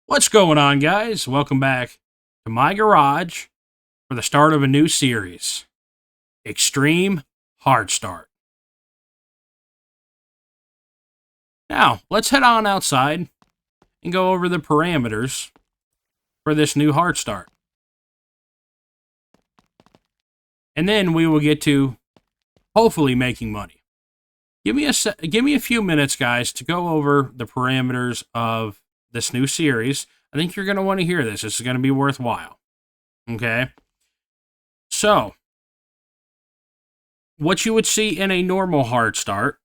What's going on, guys? Welcome back to my garage for the start of a new series, Extreme Hard Start. Now, let's head on outside and go over the parameters for this new hard start. And then we will get to hopefully making money. Give me a few minutes, guys, to go over the parameters of this new series. I think you're going to want to hear this. This is going to be worthwhile. Okay? So, what you would see in a normal hard start,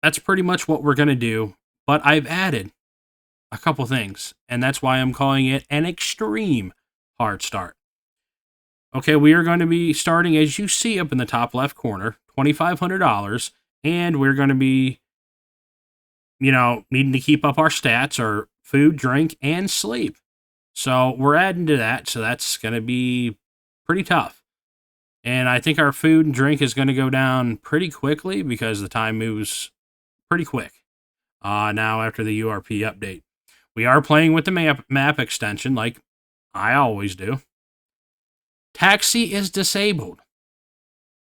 that's pretty much what we're going to do. But I've added a couple things, and that's why I'm calling it an extreme hard start. Okay, we are going to be starting, as you see up in the top left corner, $2,500, and we're going to be, needing to keep up our stats, our food, drink, and sleep. So we're adding to that, so that's going to be pretty tough. And I think our food and drink is going to go down pretty quickly because the time moves pretty quick now after the URP update. We are playing with the map extension like I always do. Taxi is disabled.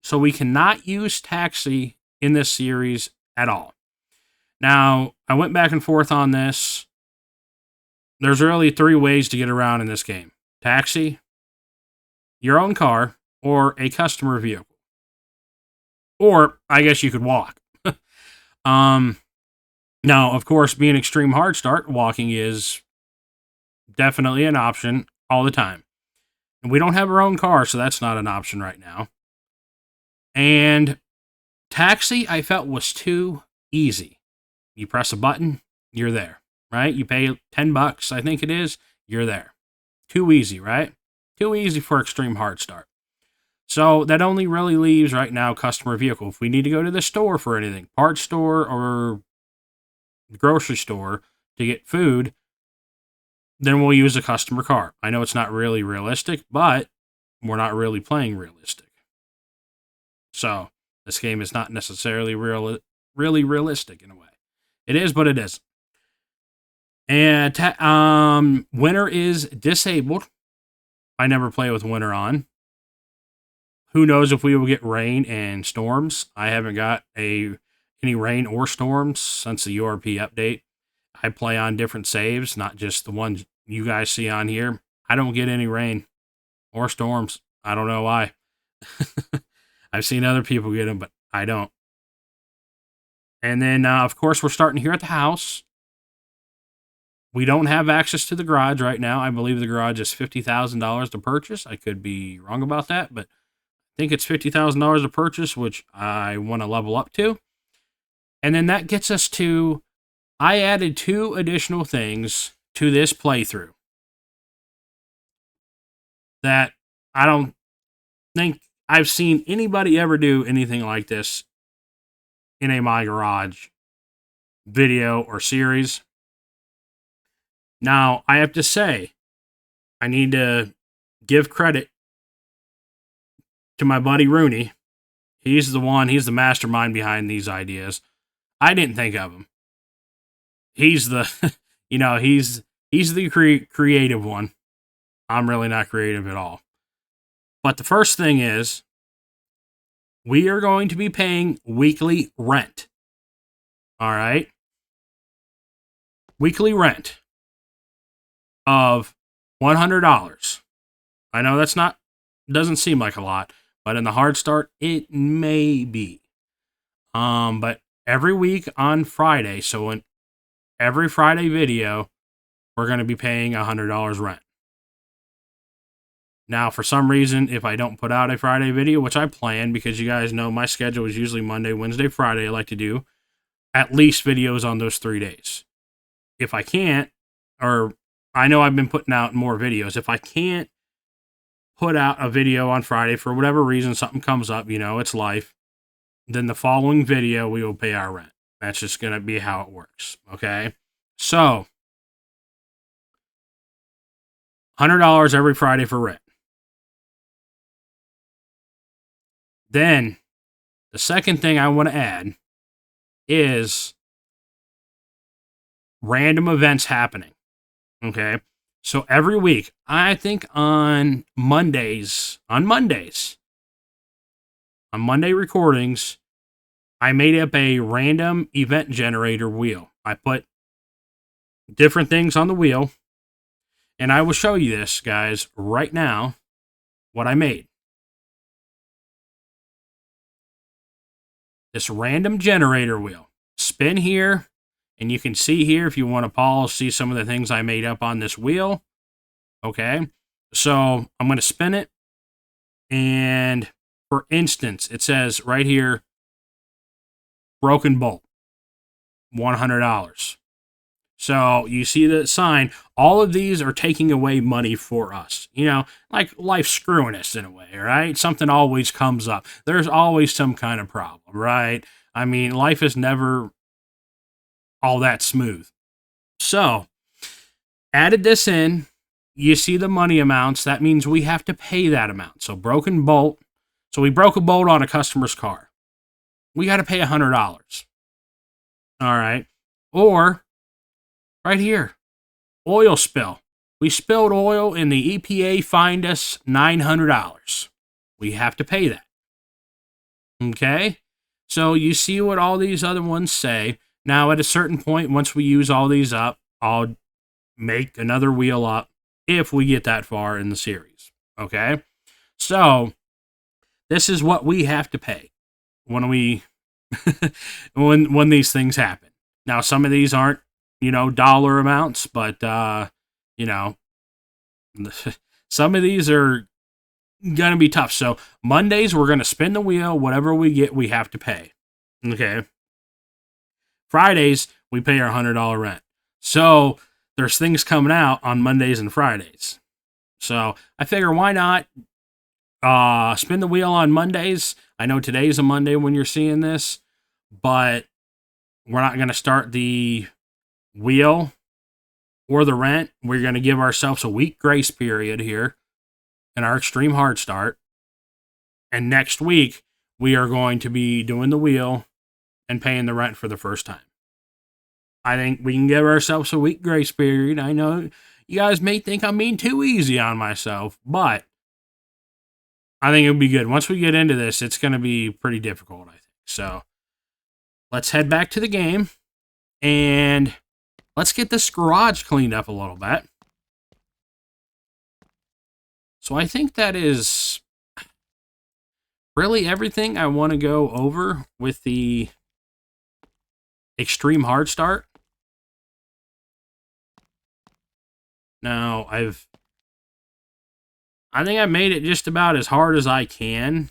So we cannot use taxi in this series at all. Now, I went back and forth on this. There's really 3 ways to get around in this game. Taxi, your own car, or a customer vehicle. Or, I guess you could walk. Now, of course, being extreme hard start, walking is definitely an option all the time. And we don't have our own car, so that's not an option right now. And taxi, I felt, was too easy. You press a button, you're there, right? You pay $10, I think it is, you're there. Too easy, right? Too easy for extreme hard start. So that only really leaves right now customer vehicle. If we need to go to the store for anything, parts store or grocery store to get food, then we'll use a customer car. I know it's not really realistic, but we're not really playing realistic. So this game is not necessarily really realistic in a way. It is, but it isn't. And winter is disabled. I never play with winter on. Who knows if we will get rain and storms? I haven't got any rain or storms since the URP update. I play on different saves, not just the ones you guys see on here. I don't get any rain or storms. I don't know why. I've seen other people get them, but I don't. And then, of course, we're starting here at the house. We don't have access to the garage right now. I believe the garage is $50,000 to purchase. I could be wrong about that, but I think it's $50,000 to purchase, which I want to level up to. And then that gets us to, I added 2 additional things to this playthrough that I don't think I've seen anybody ever do anything like this in a My Garage video or series. Now, I have to say, I need to give credit to my buddy Rooney. He's the mastermind behind these ideas. I didn't think of him. He's the, he's the creative one. I'm really not creative at all. But the first thing is, we are going to be paying weekly rent. All right? Weekly rent of $100. I know doesn't seem like a lot, but in the hard start, it may be. But every week on Friday, so in every Friday video, we're going to be paying $100 rent. Now, for some reason, if I don't put out a Friday video, which I plan because you guys know my schedule is usually Monday, Wednesday, Friday, I like to do at least videos on those 3 days. If I can't, or I know I've been putting out more videos, if I can't put out a video on Friday for whatever reason, something comes up, it's life, then the following video we will pay our rent. That's just going to be how it works, okay? So, $100 every Friday for rent. Then, the second thing I want to add is random events happening. Okay. So every week, I think on Monday recordings, I made up a random event generator wheel. I put different things on the wheel, and I will show you this, guys, right now, what I made. This random generator wheel. Spin here, and you can see here, if you want to pause, see some of the things I made up on this wheel. Okay. So I'm going to spin it. And for instance, it says right here, broken bolt, $100. So you see the sign. All of these are taking away money for us. You know, like life screwing us in a way, right? Something always comes up. There's always some kind of problem, right? I mean, life is never all that smooth. So added this in. You see the money amounts. That means we have to pay that amount. So broken bolt. So we broke a bolt on a customer's car. We got to pay $100. All right. Or right here, oil spill. We spilled oil and the EPA fined us $900. We have to pay that. Okay? So you see what all these other ones say. Now, at a certain point, once we use all these up, I'll make another wheel up if we get that far in the series. Okay? So, this is what we have to pay when we when these things happen. Now, some of these aren't, dollar amounts, but some of these are gonna be tough. So Mondays we're gonna spin the wheel. Whatever we get, we have to pay. Okay. Fridays we pay our $100 rent. So there's things coming out on Mondays and Fridays. So I figure why not spin the wheel on Mondays. I know today's a Monday when you're seeing this, but we're not gonna start the wheel or the rent. We're going to give ourselves a week grace period here in our extreme hard start. And next week, we are going to be doing the wheel and paying the rent for the first time. I think we can give ourselves a week grace period. I know you guys may think I'm being too easy on myself, but I think it'll be good. Once we get into this, it's going to be pretty difficult, I think. So let's head back to the game and let's get this garage cleaned up a little bit. So I think that is really everything I want to go over with the extreme hard start. Now, I think I made it just about as hard as I can.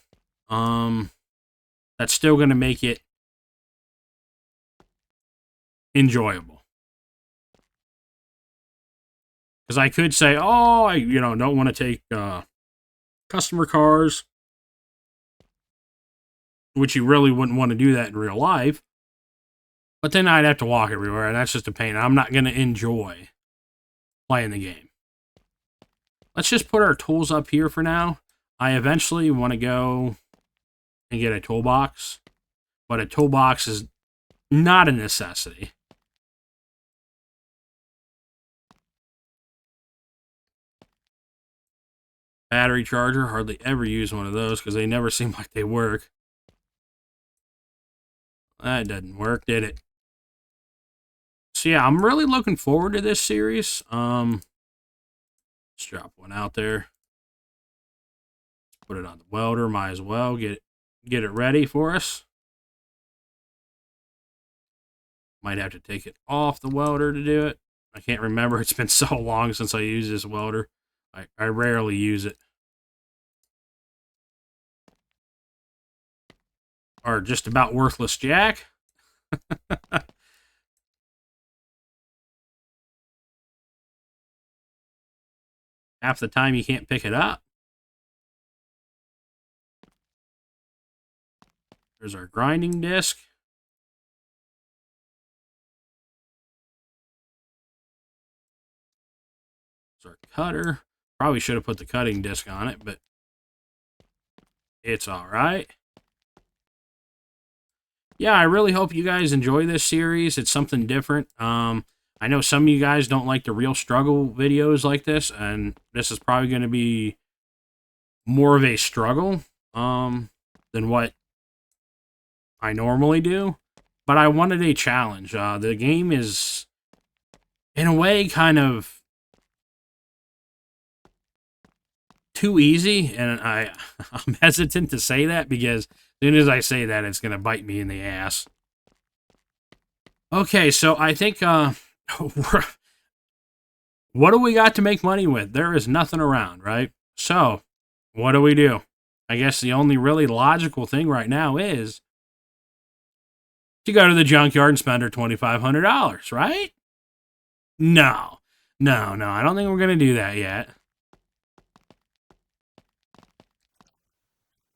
That's still going to make it enjoyable. Because I could say, oh, I don't want to take customer cars, which you really wouldn't want to do that in real life. But then I'd have to walk everywhere, and that's just a pain. I'm not going to enjoy playing the game. Let's just put our tools up here for now. I eventually want to go and get a toolbox, but a toolbox is not a necessity. Battery charger, hardly ever use one of those because they never seem like they work. That didn't work, did it? So yeah, I'm really looking forward to this series. Let's drop one out there. Let's put it on the welder. Might as well get it ready for us. Might have to take it off the welder to do it. I can't remember. It's been so long since I used this welder. I rarely use it. Or just about worthless jack. Half the time you can't pick it up. There's our grinding disc. There's our cutter. Probably should have put the cutting disc on it, but it's all right. Yeah, I really hope you guys enjoy this series. It's something different. I know some of you guys don't like the real struggle videos like this, and this is probably going to be more of a struggle than what I normally do. But I wanted a challenge. The game is, in a way, kind of too easy, and I'm hesitant to say that because as soon as I say that, it's going to bite me in the ass. Okay, so I think what do we got to make money with? There is nothing around, right? So, what do? I guess the only really logical thing right now is to go to the junkyard and spend our $2,500, right? No. No, I don't think we're going to do that yet.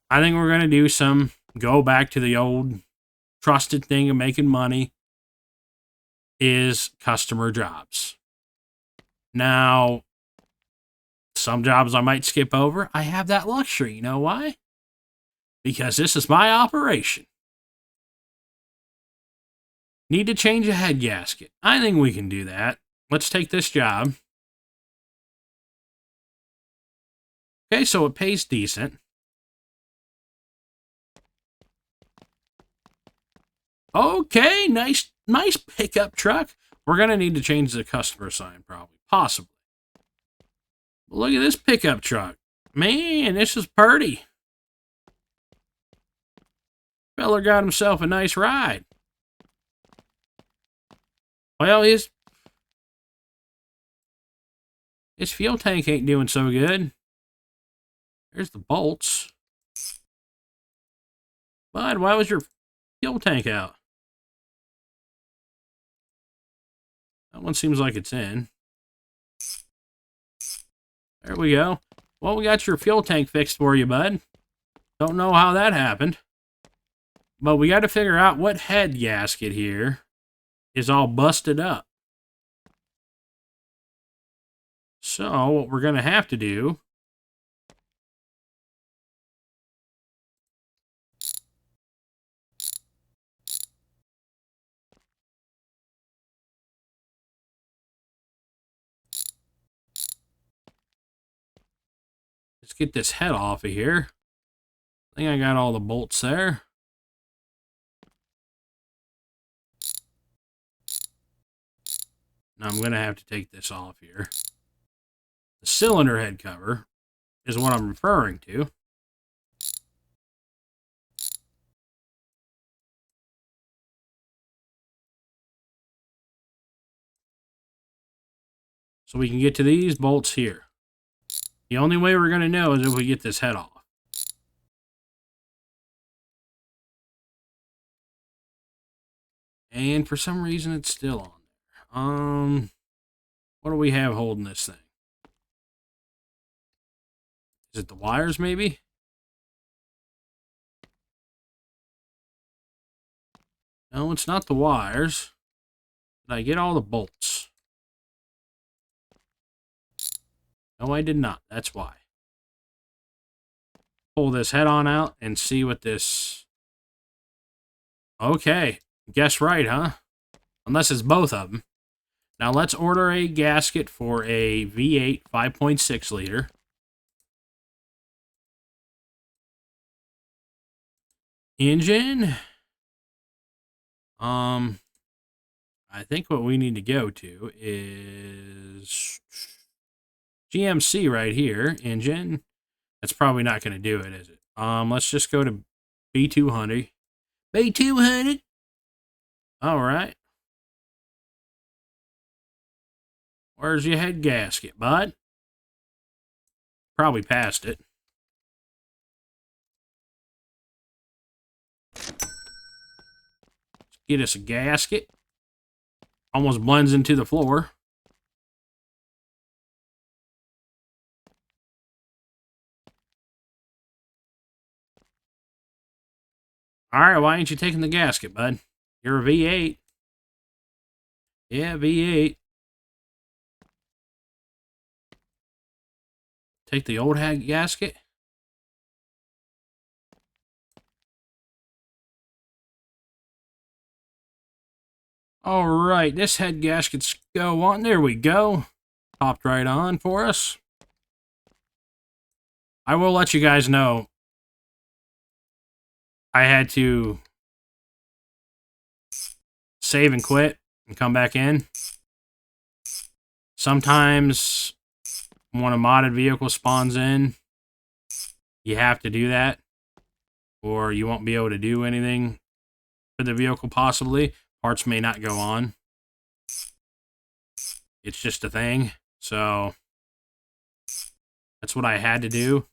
I think we're going to do go back to the old trusted thing of making money is customer jobs. Now, some jobs I might skip over. I have that luxury. You know why? Because this is my operation. Need to change a head gasket. I think we can do that. Let's take this job. Okay, so it pays decent. Okay, nice pickup truck. We're going to need to change the customer sign, probably. Possibly. But look at this pickup truck. Man, this is purty. Feller got himself a nice ride. Well, his fuel tank ain't doing so good. There's the bolts. Bud, why was your fuel tank out? That one seems like it's in. There we go. Well, we got your fuel tank fixed for you, bud. Don't know how that happened. But we got to figure out what head gasket here is all busted up. So, what we're going to have to do is get this head off of here. I think I got all the bolts there. Now I'm going to have to take this off here. The cylinder head cover is what I'm referring to. So we can get to these bolts here. The only way we're going to know is if we get this head off. And for some reason, it's still on there. What do we have holding this thing? Is it the wires, maybe? No, it's not the wires. Did I get all the bolts? No, I did not. That's why. Pull this head on out and see what this... Okay. Guess right, huh? Unless it's both of them. Now let's order a gasket for a V8 5.6 liter. Engine. I think what we need to go to is GMC right here. Engine. That's probably not going to do it, is it? Let's just go to B200. B200. All right. Where's your head gasket, bud? Probably past it. Get us a gasket. Almost blends into the floor. All right, why ain't you taking the gasket, bud? You're a V8. Yeah, V8. Take the old head gasket. All right, this head gaskets go on. There we go. Popped right on for us. I will let you guys know I had to save and quit and come back in. Sometimes when a modded vehicle spawns in, you have to do that, or you won't be able to do anything for the vehicle possibly. Parts may not go on. It's just a thing. So that's what I had to do.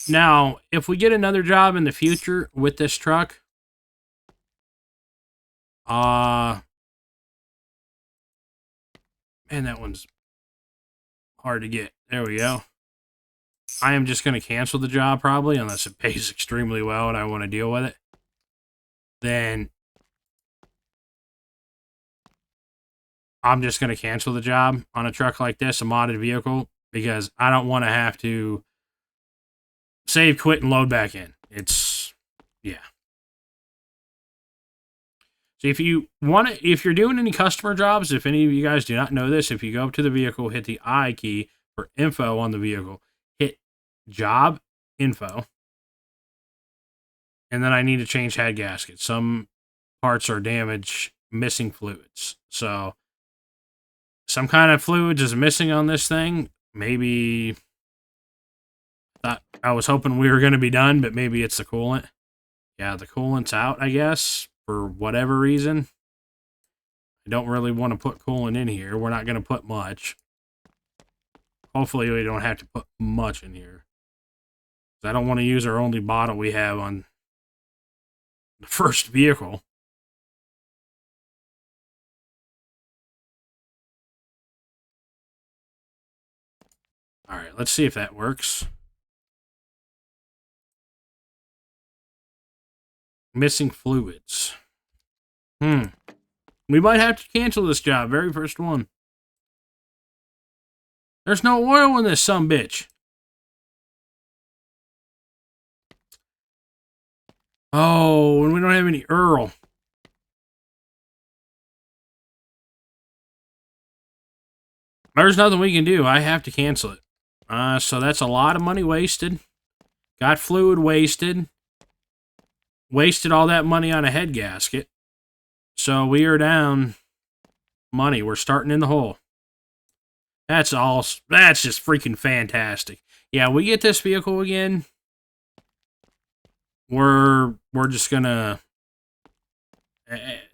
Now, if we get another job in the future with this truck, man, that one's hard to get. There we go. I am just going to cancel the job probably, unless it pays extremely well and I want to deal with it. Then I'm just going to cancel the job on a truck like this, a modded vehicle, because I don't want to have to save, quit, and load back in. It's, yeah. So if you want to, if you're doing any customer jobs, if any of you guys do not know this, if you go up to the vehicle, hit the I key for info on the vehicle, hit job info, and then I need to change head gaskets. Some parts are damaged, missing fluids. So some kind of fluids is missing on this thing. Maybe I was hoping we were going to be done, but maybe it's the coolant. Yeah, the coolant's out, I guess, for whatever reason. I don't really want to put coolant in here. We're not going to put much. Hopefully we don't have to put much in here. I don't want to use our only bottle we have on the first vehicle. Alright, let's see if that works. Missing fluids. We might have to cancel this job. Very first one. There's no oil in this sumbitch. Oh, and we don't have any Earl. There's nothing we can do. I have to cancel it. So that's a lot of money wasted. Got fluid wasted. Wasted all that money on a head gasket. So we are down money. We're starting in the hole. That's all. That's just freaking fantastic. Yeah, we get this vehicle again. We're just gonna.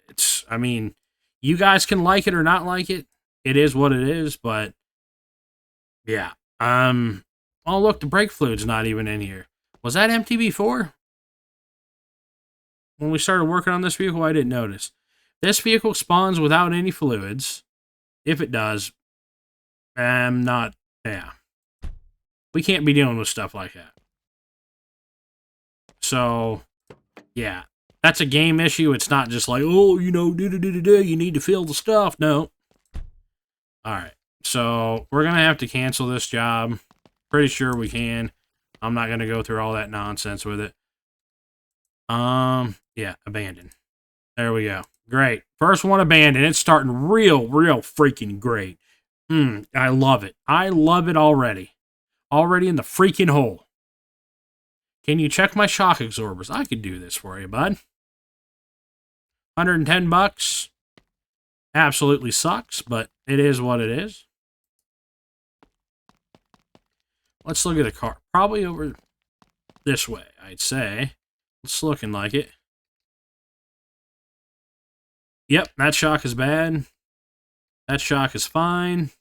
It's. I mean, you guys can like it or not like it. It is what it is. But yeah. Oh look, the brake fluid's not even in here. Was that empty before? When we started working on this vehicle, I didn't notice. This vehicle spawns without any fluids. If it does, I'm not. Yeah. We can't be dealing with stuff like that. So, yeah. That's a game issue. It's not just like, oh, you know, you need to fill the stuff. No. Alright. So, we're going to have to cancel this job. Pretty sure we can. I'm not going to go through all that nonsense with it. Yeah, abandon. There we go. Great. First one abandoned. It's starting real freaking great. I love it. I love it already. Already in the freaking hole. Can you check my shock absorbers? I could do this for you, bud. $110. Absolutely sucks, but it is what it is. Let's look at the car. Probably over this way, I'd say. It's looking like it. Yep, that shock is bad. That shock is fine.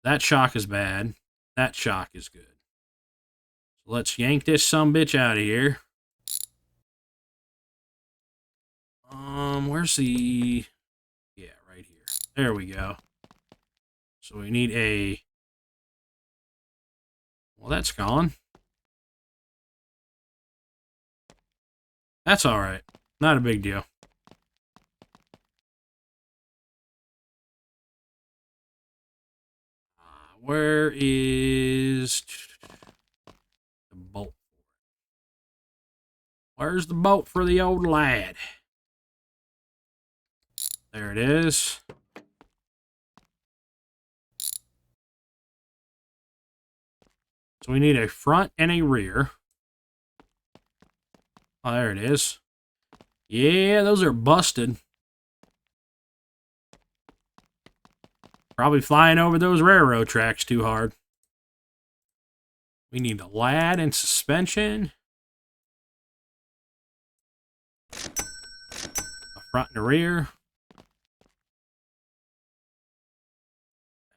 That shock is bad. That shock is good. So let's yank this sumbitch out of here. Where's the... Yeah, right here. There we go. So we need a... Well, that's gone. That's alright. Not a big deal. Where is... the bolt? Where's the bolt for the old lad? There it is. So we need a front and a rear. Oh, there it is. Yeah, those are busted. Probably flying over those railroad tracks too hard. We need a lad and suspension. A front and a rear.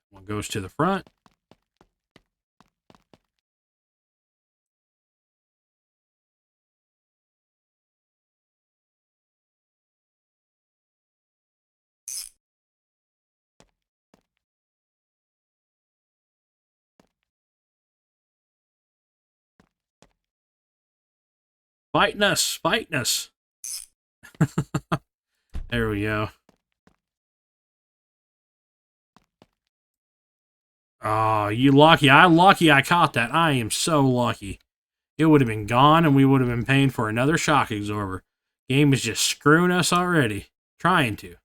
One goes to the front. Fighting us, fighting us. There we go. Oh, you lucky. I caught that. I am so lucky. It would have been gone and we would have been paying for another shock absorber. Game is just screwing us already. Trying to.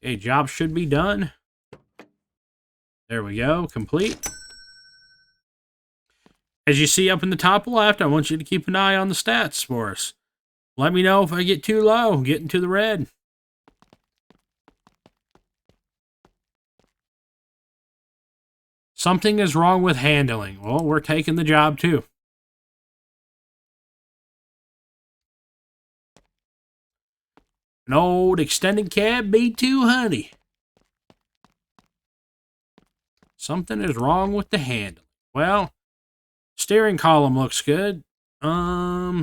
Okay, job should be done. There we go. Complete. As you see up in the top left, I want you to keep an eye on the stats for us. Let me know if I get too low, get into the red. Something is wrong with handling. Well, we're taking the job too. An old extended cab B200. Something is wrong with the handle. Well, steering column looks good.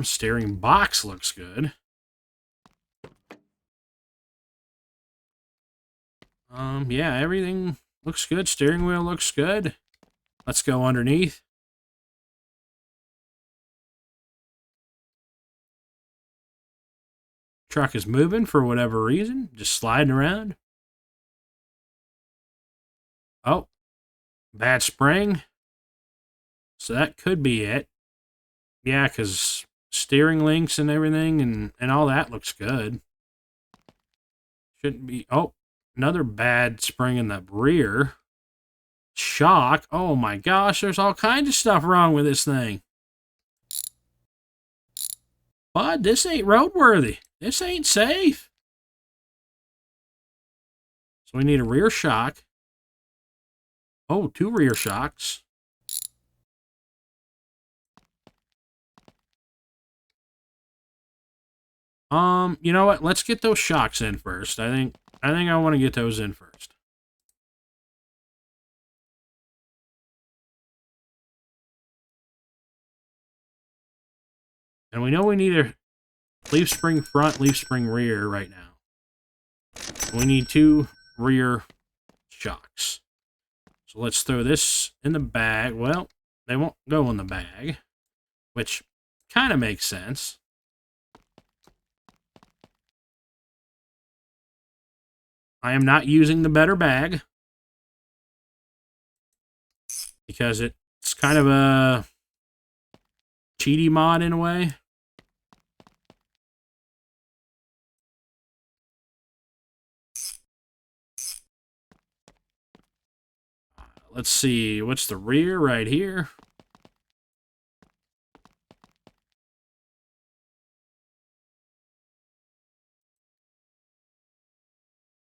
Steering box looks good. Yeah, everything looks good. Steering wheel looks good. Let's go underneath. Truck is moving for whatever reason. Just sliding around. Oh, bad spring. So that could be it. Yeah, because steering links and everything and all that looks good. Shouldn't be... Oh, another bad spring in the rear. Shock. Oh my gosh, there's all kinds of stuff wrong with this thing. Bud, this ain't roadworthy. This ain't safe. So we need a rear shock. Oh, 2 rear shocks. You know what? Let's get those shocks in first. I think I want to get those in first. And we know we need a leaf spring front, leaf spring rear right now. We need 2 rear shocks. So let's throw this in the bag. Well, they won't go in the bag, which kind of makes sense. I am not using the better bag because it's kind of a cheaty mod in a way. Let's see, what's the rear right here?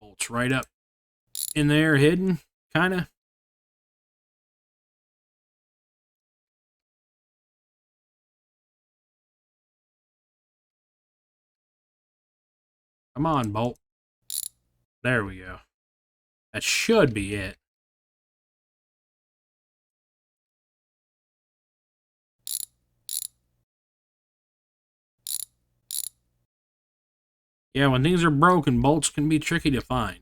Bolts right up in there, hidden, kind of. Come on, bolt. There we go. That should be it. Yeah, when things are broken, bolts can be tricky to find.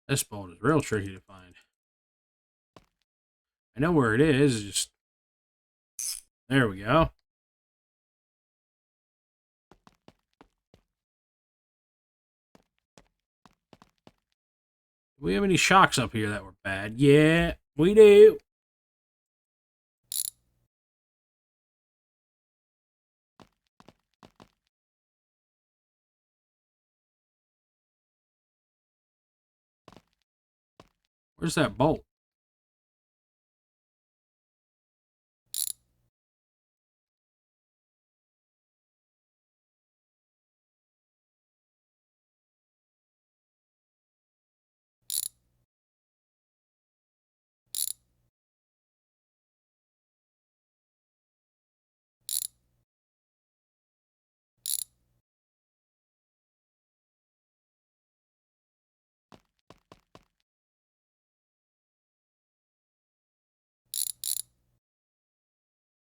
This bolt is real tricky to find. I know where it is. Just there we go. Do we have any shocks up here that were bad? Yeah, we do. Where's that bolt?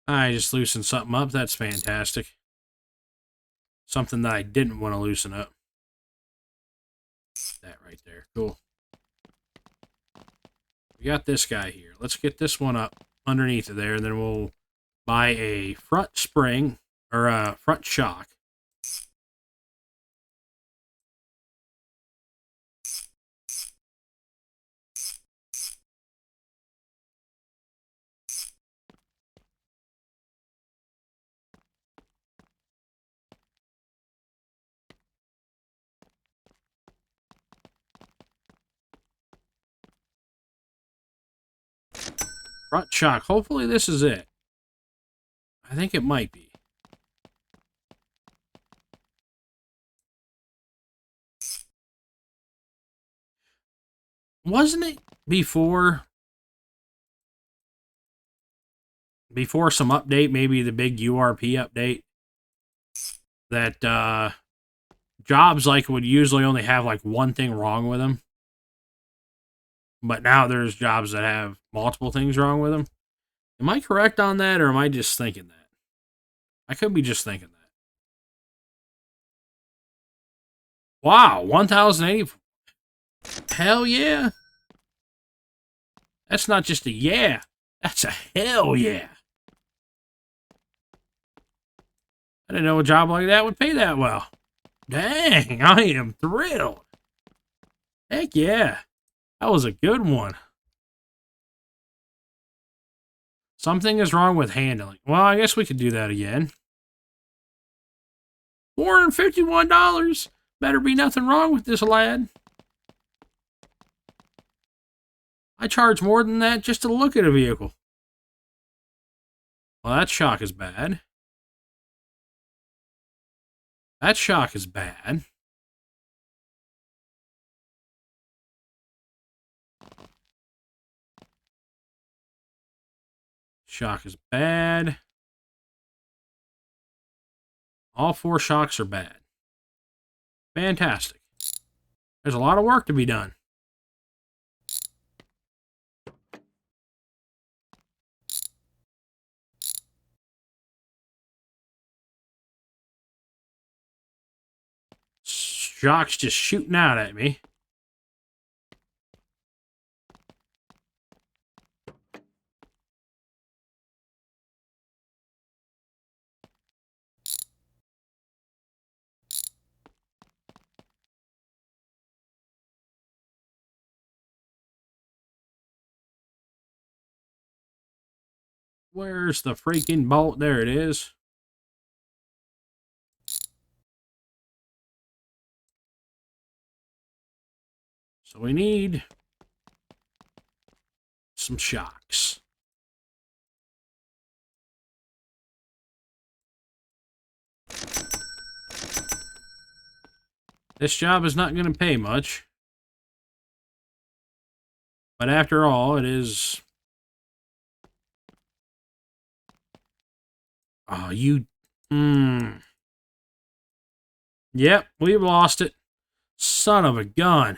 I just loosened something up. That's fantastic. Something that I didn't want to loosen up. That right there. Cool. We got this guy here. Let's get this one up underneath of there, and then we'll buy a front spring, or a front shock. Front shock. Hopefully this is it. I think it might be. Wasn't it before some update, maybe the big URP update, that jobs like would usually only have like one thing wrong with them? But now there's jobs that have multiple things wrong with them. Am I correct on that, or am I just thinking that? I could be just thinking that. Wow, 1,080. Hell yeah. That's not just a yeah. That's a hell yeah. I didn't know a job like that would pay that well. Dang, I am thrilled. Heck yeah. That was a good one. Something is wrong with handling. Well, I guess we could do that again. $451. Better be nothing wrong with this lad. I charge more than that just to look at a vehicle. Well, that shock is bad. That shock is bad. Shock is bad. All four shocks are bad. Fantastic. There's a lot of work to be done. Shock's just shooting out at me. Where's the freaking bolt? There it is. So we need some shocks. This job is not going to pay much. But after all, it is... Oh, you... Yep, we've lost it. Son of a gun.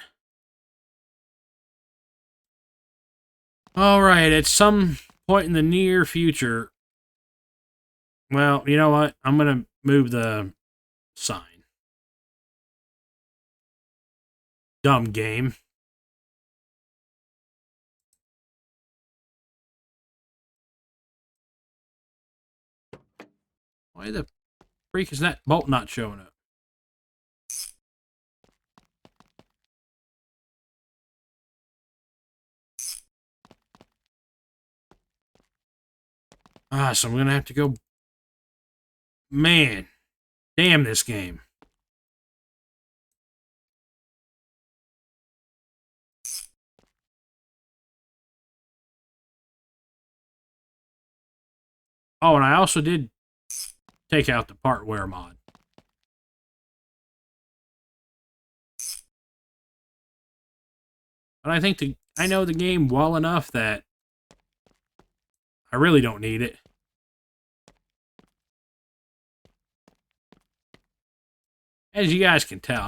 Alright, at some point in the near future... Well, you know what? I'm going to move the sign. Dumb game. Why the freak is that bolt not showing up? So I'm gonna have to go. Man, damn this game. Oh, and I also did take out the part wear mod. But I think I know the game well enough that I really don't need it. As you guys can tell,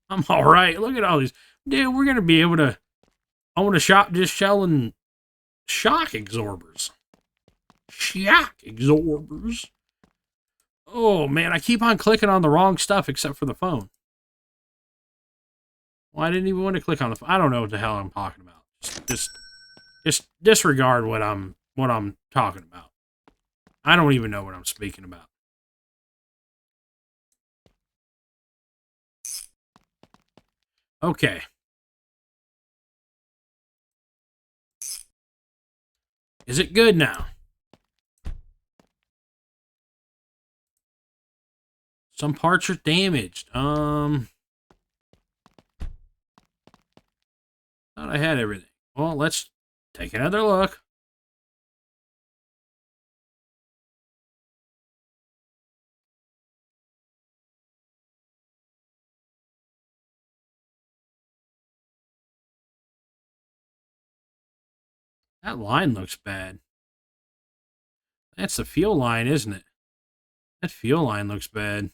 I'm all right. Look at all these, dude. We're gonna be able to own a shop just selling shock absorbers. Shock absorbers. Oh man, I keep on clicking on the wrong stuff except for the phone. Well, I didn't even want to click on the phone. I don't know what the hell I'm talking about. Just disregard what I'm talking about. I don't even know what I'm speaking about. Okay. Is it good now? Some parts are damaged. Thought I had everything. Well, let's take another look. That line looks bad. That's the fuel line, isn't it? That fuel line looks bad.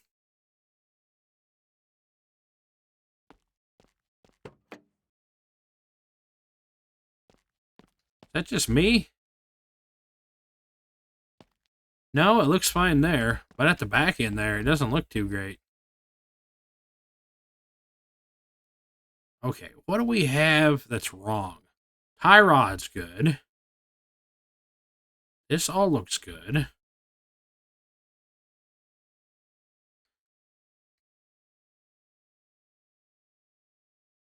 Is that just me? No, it looks fine there. But at the back end there, it doesn't look too great. Okay, what do we have that's wrong? Tie rod's good. This all looks good.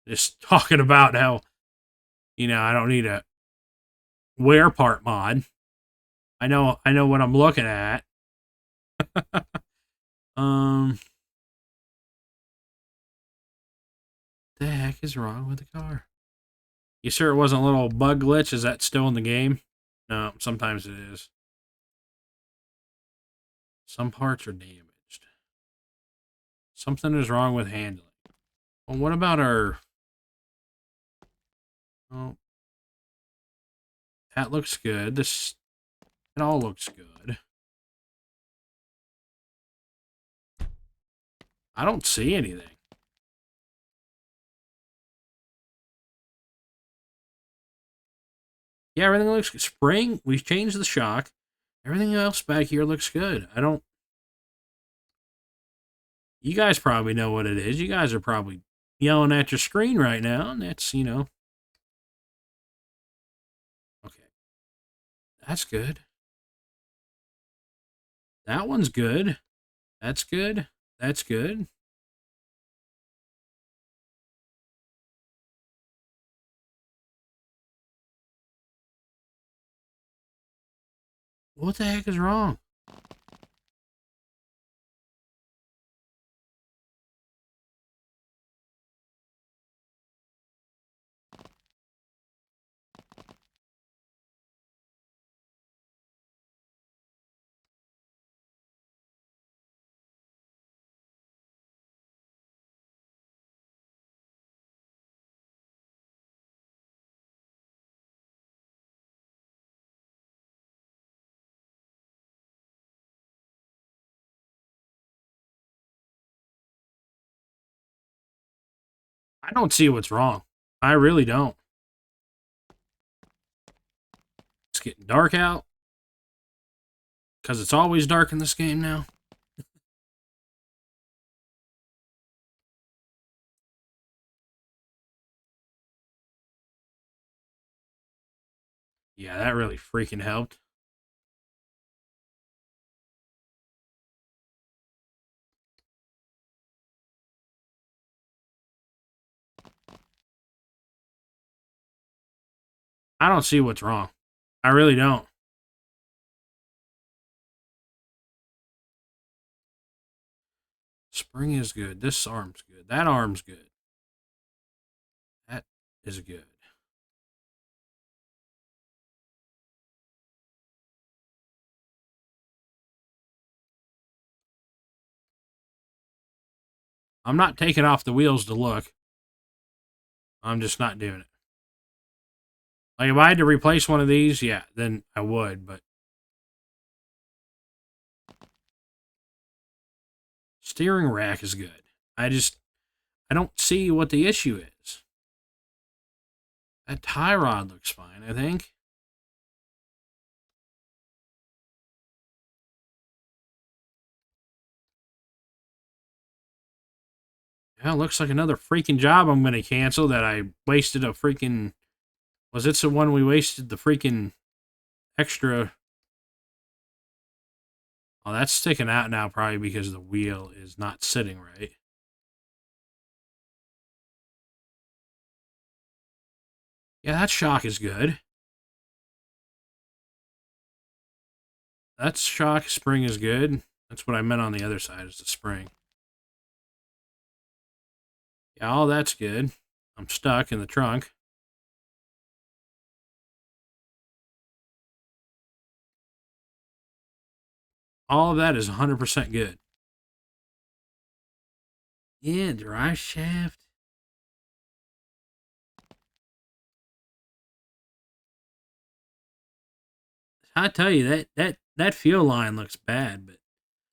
Just talking about how, I don't need a wear part mod. I know what I'm looking at. um, the heck is wrong with the car? You sure it wasn't a little bug glitch? Is that still in the game? No, sometimes it is. Some parts are damaged. Something is wrong with handling. Well, what about our... Oh, that looks good. It all looks good. I don't see anything. Yeah, everything looks good. Spring, we've changed the shock. Everything else back here looks good. I don't... You guys probably know what it is. You guys are probably yelling at your screen right now, and that's, Okay. That's good. That one's good. That's good. That's good. What the heck is wrong? I don't see what's wrong. I really don't. It's getting dark out. Because it's always dark in this game now. Yeah, that really freaking helped. I don't see what's wrong. I really don't. Spring is good. This arm's good. That arm's good. That is good. I'm not taking off the wheels to look. I'm just not doing it. Like, if I had to replace one of these, yeah, then I would, but steering rack is good. I don't see what the issue is. That tie rod looks fine, I think. Yeah, it looks like another freaking job I'm going to cancel that I wasted a freaking... Was it the one we wasted the freaking extra... Oh, that's sticking out now probably because the wheel is not sitting right. Yeah, that shock is good. That shock spring is good. That's what I meant on the other side, is the spring. Yeah, all that's good. I'm stuck in the trunk. All of that is 100% good. Yeah, drive shaft. I tell you, that fuel line looks bad, but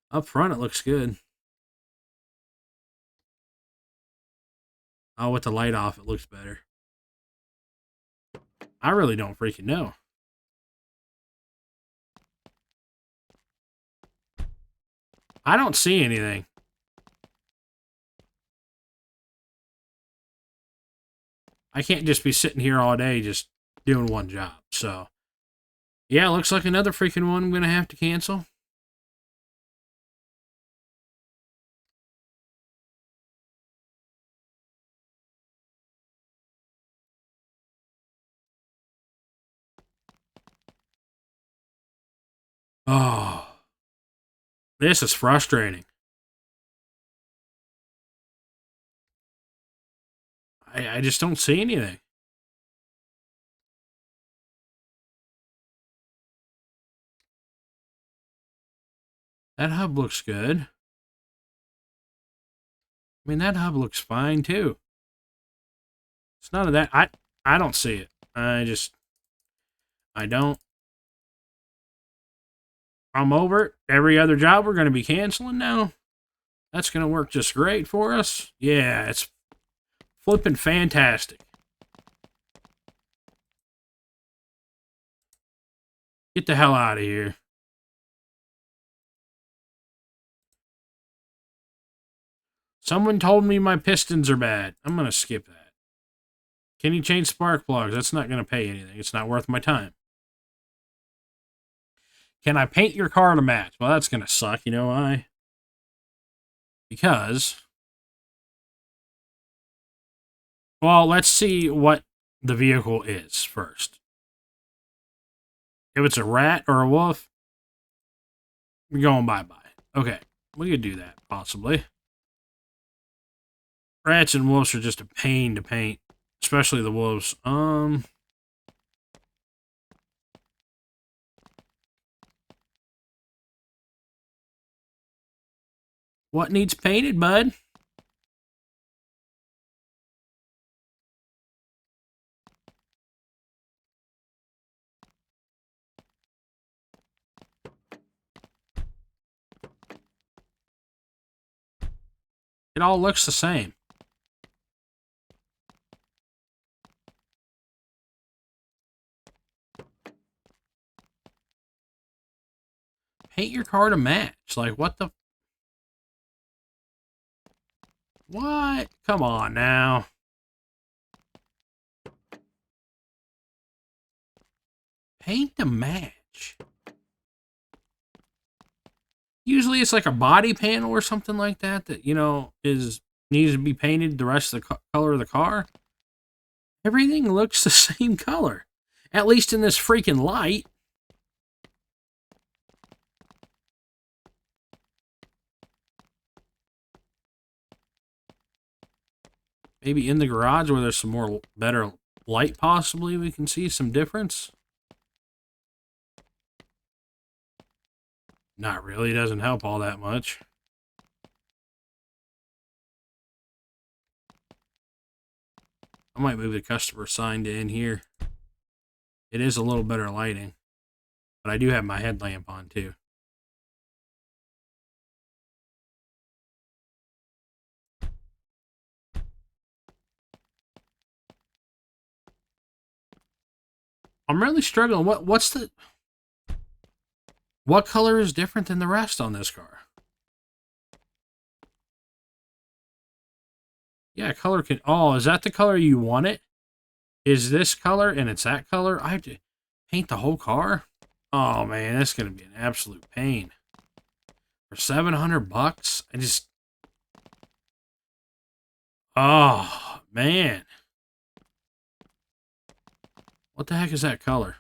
up front it looks good. Oh, with the light off, it looks better. I really don't freaking know. I don't see anything. I can't just be sitting here all day just doing one job. So, yeah, looks like another freaking one I'm going to have to cancel. Oh, this is frustrating. I just don't see anything. That hub looks good. I mean, that hub looks fine too. It's none of that. I don't see it. I don't. I'm over it. Every other job we're going to be canceling now. That's going to work just great for us. Yeah, it's flipping fantastic. Get the hell out of here. Someone told me my pistons are bad. I'm going to skip that. Can you change spark plugs? That's not going to pay anything. It's not worth my time. Can I paint your car to match? Well, that's going to suck. You know why? Because... Well, let's see what the vehicle is first. If it's a rat or a wolf, we're going bye-bye. Okay, we could do that, possibly. Rats and wolves are just a pain to paint, especially the wolves. What needs painted, bud? It all looks the same. Paint your car to match. Like, what the... What? Come on now. Paint to match. Usually it's like a body panel or something like that that, you know, needs to be painted the rest of the color of the car. Everything looks the same color. At least in this freaking light. Maybe in the garage where there's some more better light, possibly we can see some difference. Not really, doesn't help all that much. I might move the customer sign to in here. It is a little better lighting, but I do have my headlamp on too. I'm really struggling. What color is different than the rest on this car? Yeah, color can. Oh, is that the color you want it? Is this color and it's that color? I have to paint the whole car? Oh man, that's gonna be an absolute pain. For $700, I just. Oh man, what the heck is that color?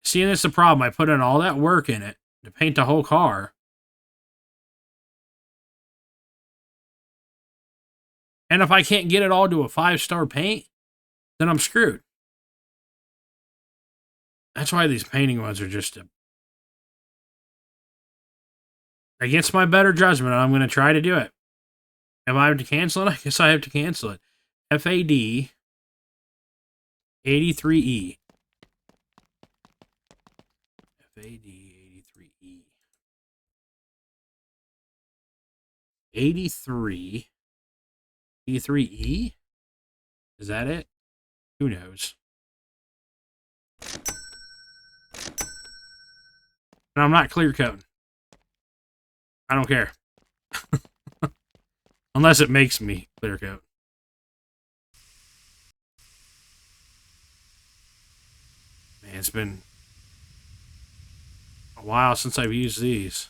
See, that's the problem. I put in all that work in it to paint the whole car. And if I can't get it all to a 5-star paint, then I'm screwed. That's why these painting ones are just against my better judgment. I'm going to try to do it. If I have to cancel it, I guess I have to cancel it. FAD 83E. FAD 83E. 83. 83E? Is that it? Who knows? And I'm not clear coating. I don't care. Unless it makes me clear coat. Man, it's been a while since I've used these.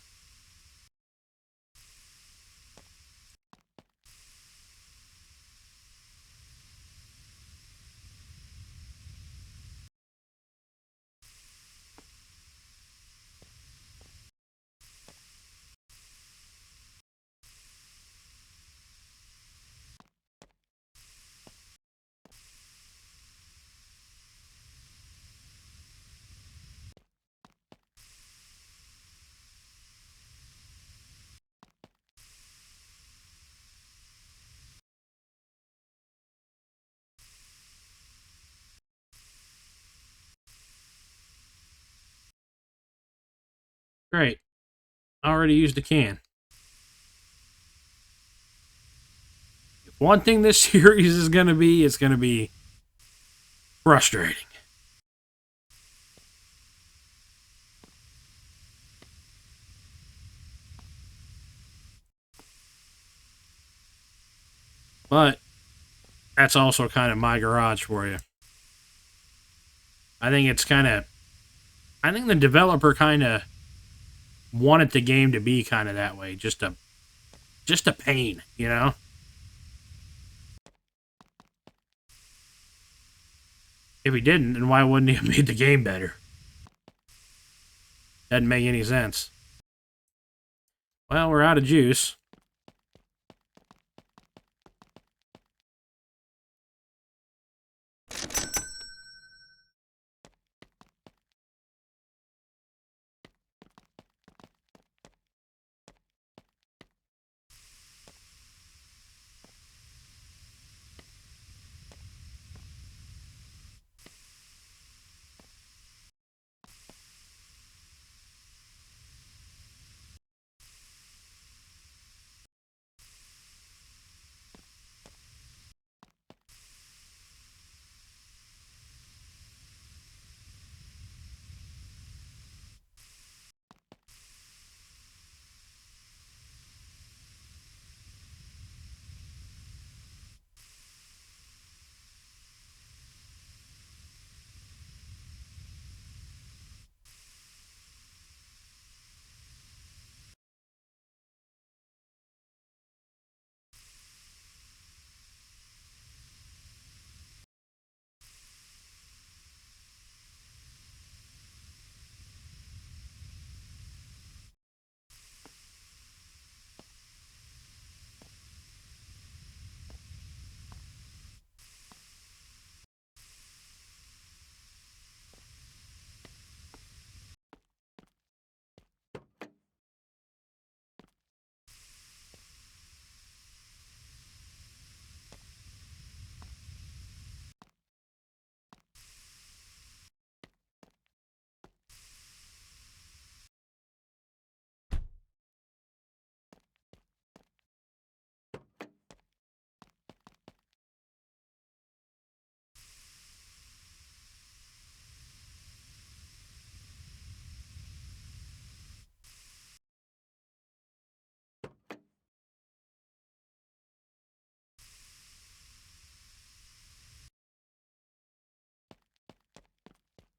Great. I already used a can. If one thing this series is going to be, it's going to be frustrating. But that's also kind of my garage for you. I think it's kind of. I think the developer kind of wanted the game to be kind of that way, just a pain, you know. If he didn't, then why wouldn't he have made the game better? Doesn't make any sense. Well, we're out of juice.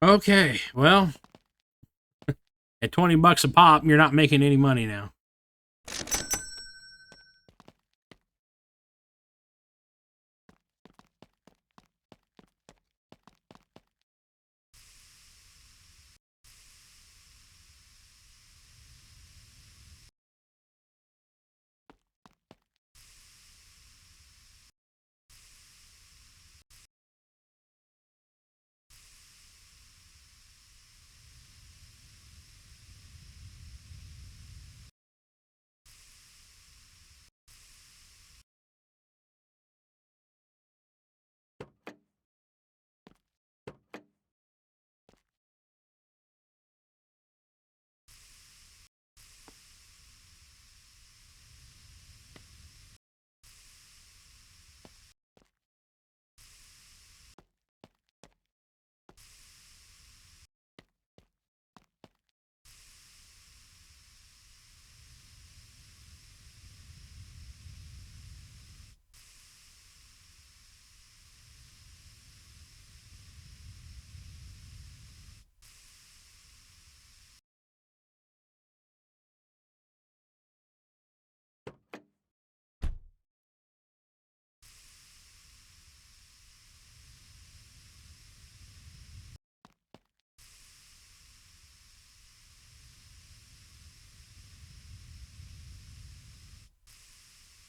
Okay, well, at $20 a pop, you're not making any money now.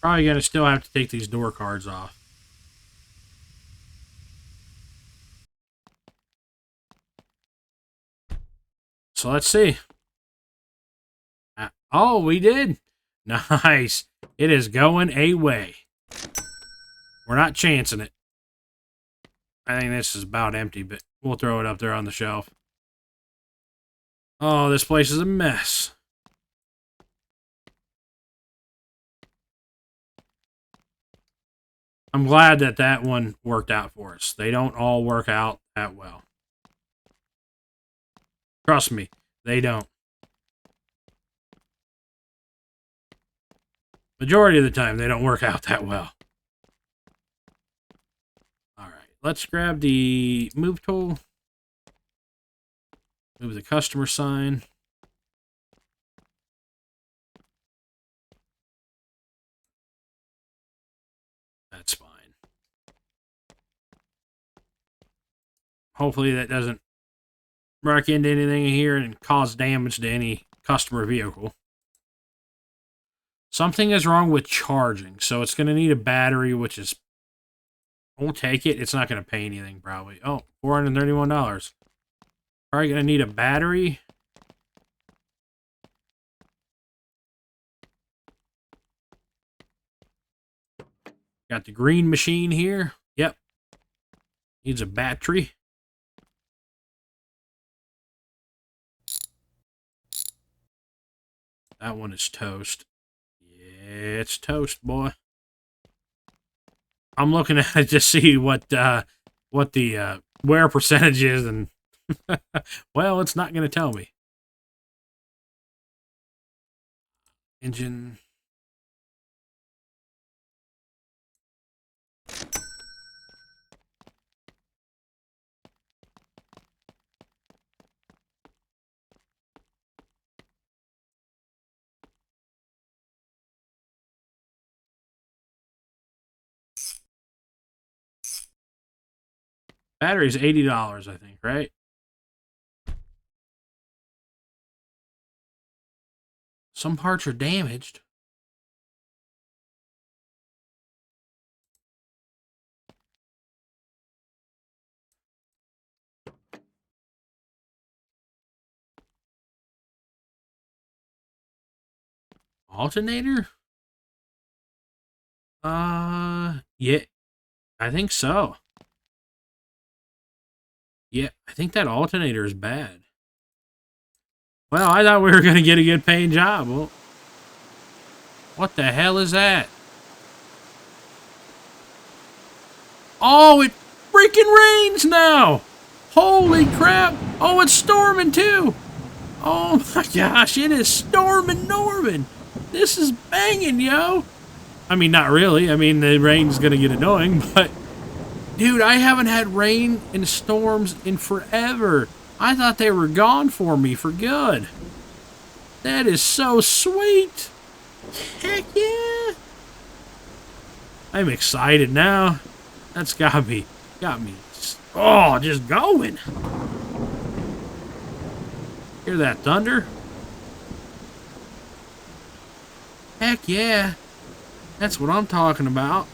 Probably gonna still have to take these door cards off. So let's see. Oh, we did. Nice. It is going away. We're not chancing it. I think this is about empty, but we'll throw it up there on the shelf. Oh, this place is a mess. I'm glad that that one worked out for us. They don't all work out that well. Trust me, they don't. Majority of the time, they don't work out that well. All right, let's grab the move tool. Move the customer sign. That's fine. Hopefully that doesn't wreck into anything here and cause damage to any customer vehicle. Something is wrong with charging, so it's going to need a battery, which is... We'll take it. It's not going to pay anything, probably. Oh, $431. Probably going to need a battery. Got the green machine here. Yep. Needs a battery. That one is toast. Yeah, it's toast, boy. I'm looking at it to see what the wear percentage is, and well, it's not going to tell me. Engine. Battery's $80, I think, right? Some parts are damaged. Alternator? Yeah, I think so. Yeah, I think that alternator is bad. Well, I thought we were going to get a good paying job. Well, what the hell is that? Oh, it freaking rains now! Holy crap! Oh, it's storming too! Oh my gosh, it is storming Norman! This is banging, yo! I mean, not really. I mean, the rain's gonna get annoying, but... Dude, I haven't had rain and storms in forever. I thought they were gone for me for good. That is so sweet. Heck yeah. I'm excited now. That's got me, oh, just going. Hear that thunder? Heck yeah. That's what I'm talking about.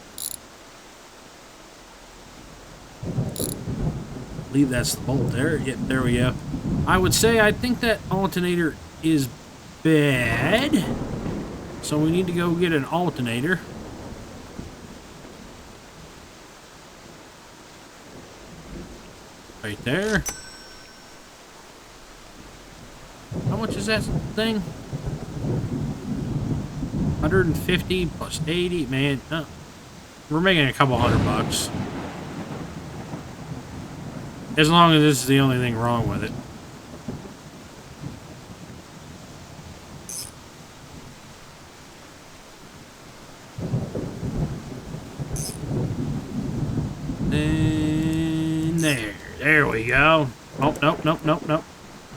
I believe that's the bolt there. Yep, there we go. I would say I think that alternator is bad. So we need to go get an alternator. Right there. How much is that thing? 150 plus 80, man. We're making a couple $100. As long as this is the only thing wrong with it. And there we go. Oh, nope.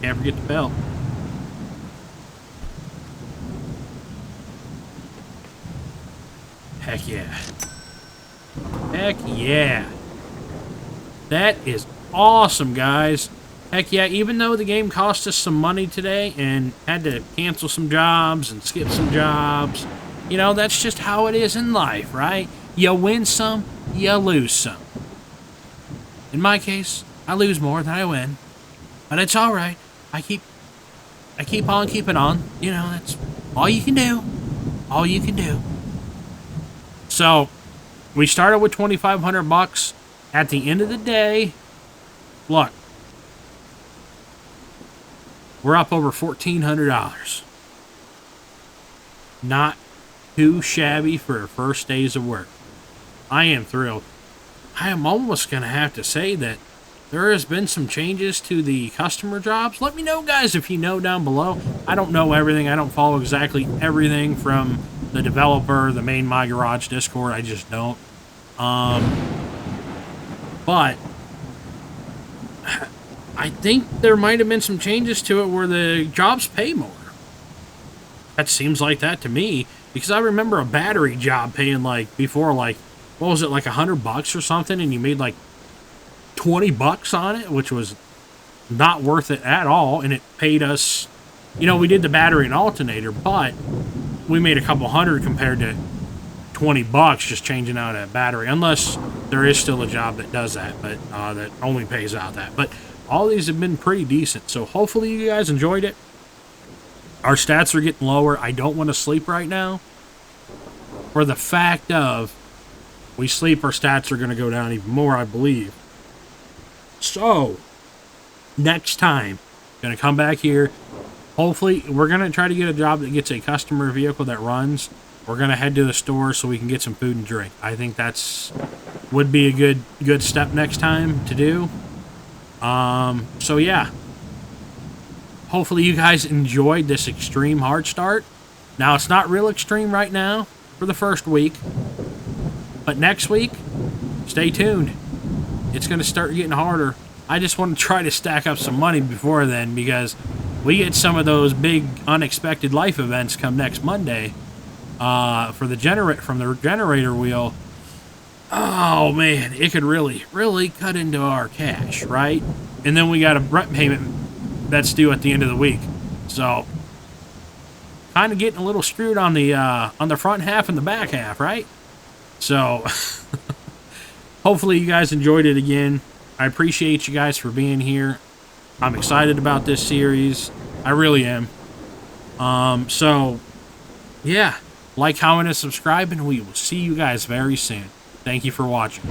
Can't forget the belt. Heck yeah. Heck yeah. That is awesome, guys. Heck yeah, even though the game cost us some money today and had to cancel some jobs and skip some jobs, you know, that's just how it is in life, right? You win some, you lose some. In my case, I lose more than I win. But it's alright. I keep on keeping on. You know, that's all you can do. All you can do. So, we started with $2,500. At the end of the day, look, we're up over $1,400. Not too shabby for our first days of work. I am thrilled. I am almost going to have to say that there has been some changes to the customer jobs. Let me know, guys, if you know down below. I don't know everything. I don't follow exactly everything from the developer, the main My Garage Discord. I just don't. But I think there might have been some changes to it where the jobs pay more. That seems like that to me, because I remember a battery job paying like before, like, what was it, like $100 or something, and you made like $20 on it, which was not worth it at all. And it paid us, you know, we did the battery and alternator, but we made a couple hundred compared to $20 just changing out a battery, unless there is still a job that does that, but that only pays out that. But all these have been pretty decent, so hopefully you guys enjoyed it. Our stats are getting lower. I don't want to sleep right now, for the fact of we sleep, our stats are going to go down even more, I believe. So next time, going to come back here. Hopefully, we're going to try to get a job that gets a customer vehicle that runs. We're going to head to the store so we can get some food and drink. I think that's would be a good step next time to do. So yeah. Hopefully you guys enjoyed this extreme hard start. Now, it's not real extreme right now for the first week. But next week, stay tuned. It's going to start getting harder. I just want to try to stack up some money before then, because we get some of those big unexpected life events come next Monday. For the generator wheel. Oh man, it could really cut into our cash, right? And then we got a rent payment that's due at the end of the week. So kind of getting a little screwed on the front half and the back half, right? So hopefully you guys enjoyed it again. I appreciate you guys for being here. I'm excited about this series. I really am. So yeah, like, comment, and subscribe, and we will see you guys very soon. Thank you for watching.